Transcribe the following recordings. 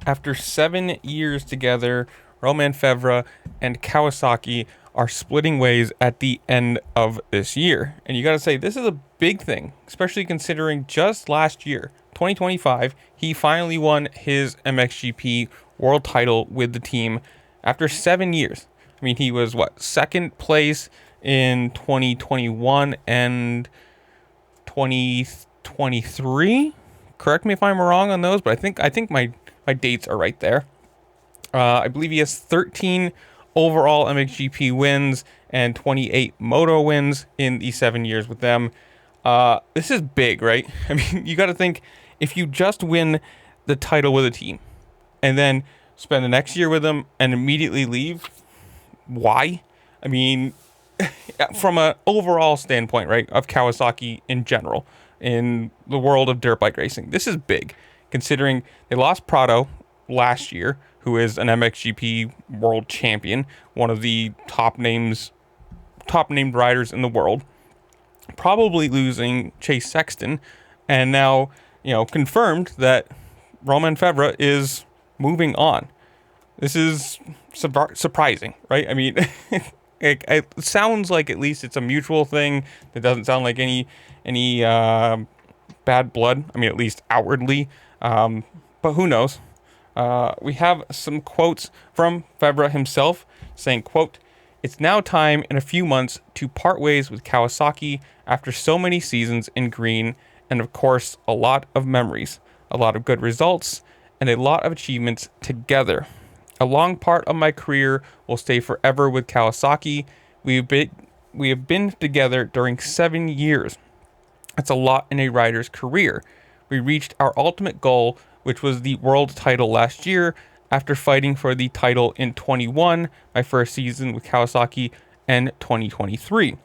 After 7 years together, Romain Febvre and Kawasaki are splitting ways at the end of this year. And you got to say, this is a big thing, especially considering just last year, 2025, he finally won his MXGP world title with the team after 7 years. I mean, he was second place in 2021 and 2023. Correct me if I'm wrong on those, but I think my dates are right there. I believe he has 13 overall MXGP wins and 28 moto wins in the 7 years with them. This is big, right? I mean, you got to think, if you just win the title with a team and then spend the next year with them and immediately leave, why? I mean, from an overall standpoint, right, of Kawasaki in general, in the world of dirt bike racing, this is big, considering they lost Prado last year, who is an MXGP world champion, one of the top named riders in the world, probably losing Chase Sexton, and now, confirmed that Romain Febvre is moving on. This is surprising, right? I mean, it sounds like at least it's a mutual thing. It doesn't sound like any bad blood. I mean, at least outwardly. But who knows? We have some quotes from Feverra himself saying, quote, "It's now time in a few months to part ways with Kawasaki after so many seasons in green, and of course, a lot of memories, a lot of good results, and a lot of achievements together. A long part of my career will stay forever with Kawasaki. We have been together during 7 years. That's a lot in a rider's career. We reached our ultimate goal, which was the world title last year, after fighting for the title in 21, my first season with Kawasaki, and 2023.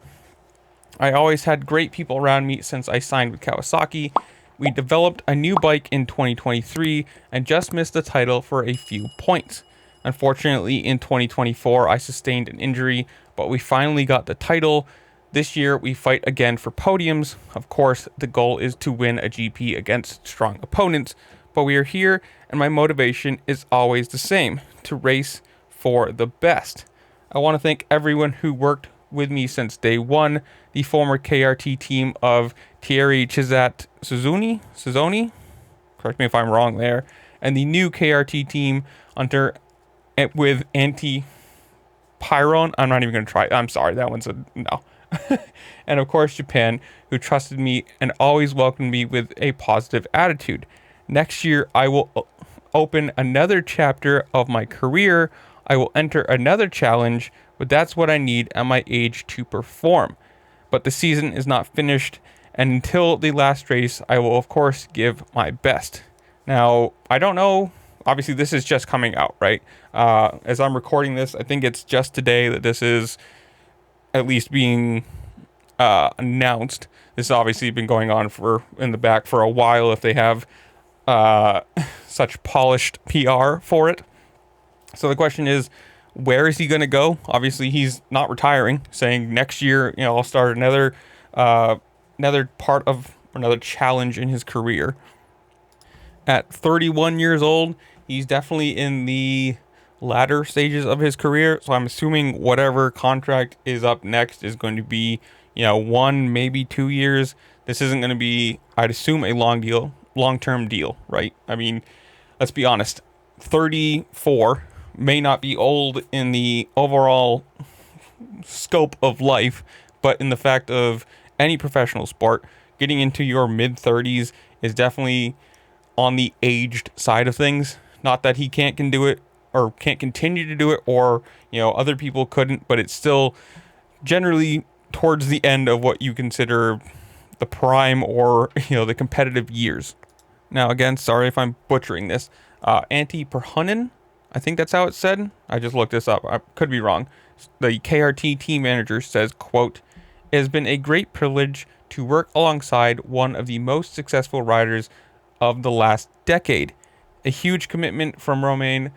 I always had great people around me since I signed with Kawasaki. We developed a new bike in 2023 and just missed the title for a few points. Unfortunately, in 2024, I sustained an injury, but we finally got the title. This year, we fight again for podiums. Of course, the goal is to win a GP against strong opponents, but we are here, and my motivation is always the same, to race for the best. I want to thank everyone who worked with me since day one, the former KRT team of Thierry Chisat Suzzoni, correct me if I'm wrong there, and the new KRT team under with Anti-Pyron. I'm not even going to try. I'm sorry, that one's a no. And of course, Japan, who trusted me and always welcomed me with a positive attitude. Next year, I will open another chapter of my career. I will enter another challenge, but that's what I need at my age to perform. But the season is not finished, and until the last race, I will, of course, give my best. Now, I don't know. Obviously, this is just coming out, right? As I'm recording this, I think it's just today that this is at least being announced. This has obviously been going on in the back for a while if they have such polished PR for it. So the question is, where is he going to go? Obviously, he's not retiring, saying next year, I'll start another challenge in his career. At 31 years old, he's definitely in the latter stages of his career. So I'm assuming whatever contract is up next is going to be, 1, maybe 2 years. This isn't going to be, I'd assume, a long-term deal, right? I mean, let's be honest. 34 may not be old in the overall scope of life, but in the fact of any professional sport, getting into your mid-30s is definitely on the aged side of things. Not that he can't do it or can't continue to do it, or other people couldn't, but it's still generally towards the end of what you consider the prime or the competitive years. Now again, sorry if I'm butchering this. Antti, I think that's how it's said. I just looked this up. I could be wrong. The KRT team manager says, quote, "It has been a great privilege to work alongside one of the most successful riders of the last decade. A huge commitment from Romain,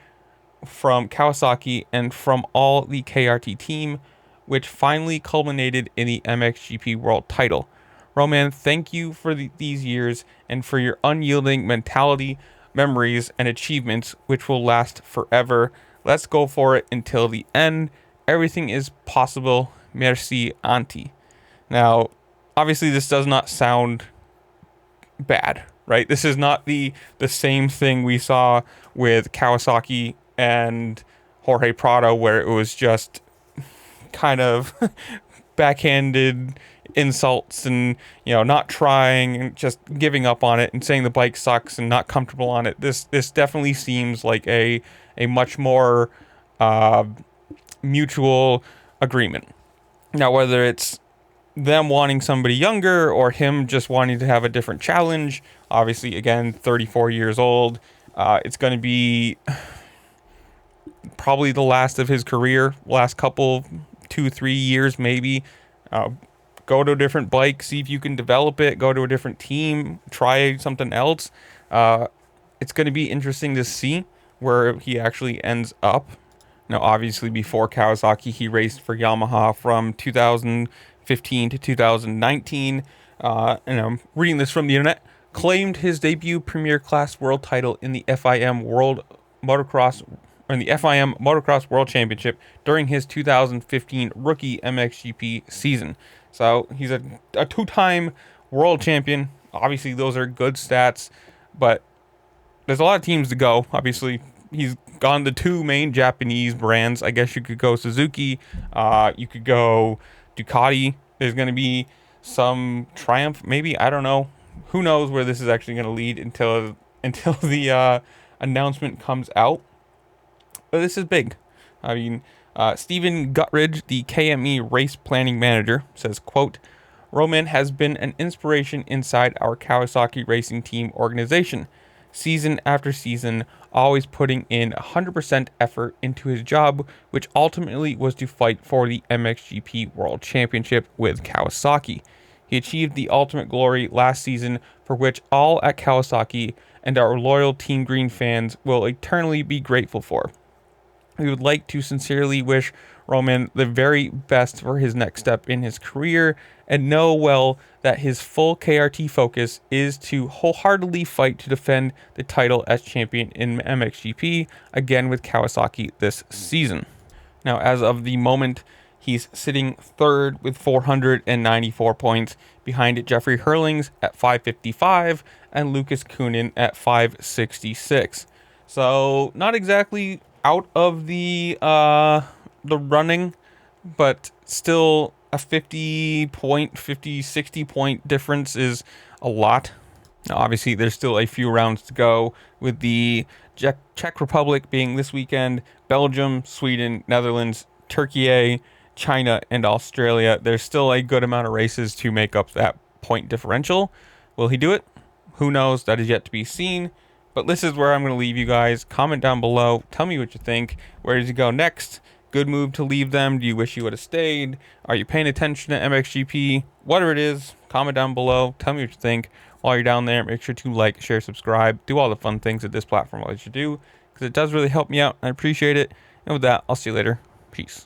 from Kawasaki, and from all the KRT team, which finally culminated in the MXGP World title. Romain, thank you for these years and for your unyielding mentality. memories, and achievements which will last forever. Let's go for it until the end. Everything is possible. Merci, Auntie. Now, obviously, this does not sound bad, right? This is not the same thing we saw with Kawasaki and Jorge Prado, where it was just kind of backhanded insults and, you know, not trying and just giving up on it and saying the bike sucks and not comfortable on it. This definitely seems like a much more mutual agreement. Now, whether it's them wanting somebody younger or him just wanting to have a different challenge, obviously, again, 34 years old, it's going to be probably the last of his career, last couple, 2-3 years maybe. Go to a different bike, see if you can develop it, go to a different team, try something else. It's going to be interesting to see where he actually ends up. Now, obviously, before Kawasaki, he raced for Yamaha from 2015 to 2019. And I'm reading this from the internet. Claimed his debut Premier Class World title in the FIM Motocross World Championship during his 2015 rookie MXGP season. So he's a two-time world champion. Obviously, those are good stats, but there's a lot of teams to go. Obviously, he's gone to two main Japanese brands. I guess you could go Suzuki. You could go Ducati. There's going to be some Triumph, maybe. I don't know. Who knows where this is actually going to lead until the announcement comes out. But this is big. I mean, Stephen Guttridge, the KME race planning manager, says, quote, Romain has been an inspiration inside our Kawasaki racing team organization. Season after season, always putting in 100% effort into his job, which ultimately was to fight for the MXGP World Championship with Kawasaki. He achieved the ultimate glory last season, for which all at Kawasaki and our loyal Team Green fans will eternally be grateful for. We would like to sincerely wish Romain the very best for his next step in his career and know well that his full KRT focus is to wholeheartedly fight to defend the title as champion in MXGP, again with Kawasaki this season. Now, as of the moment, he's sitting third with 494 points. Behind it, Jeffrey Hurlings at 555 and Lucas Kunin at 566. So, not exactly out of the running, but still a 60 point difference is a lot. Now, obviously, there's still a few rounds to go, with the Czech Republic being this weekend, Belgium, Sweden, Netherlands, Turkey, China, and Australia. There's still a good amount of races to make up that point differential. Will he do it? Who knows? That is yet to be seen. But this is where I'm going to leave you guys. Comment down below. Tell me what you think. Where does he go next? Good move to leave them. Do you wish you would have stayed? Are you paying attention to MXGP? Whatever it is, comment down below. Tell me what you think. While you're down there, make sure to like, share, subscribe. Do all the fun things that this platform allows you to do, because it does really help me out. I appreciate it. And with that, I'll see you later. Peace.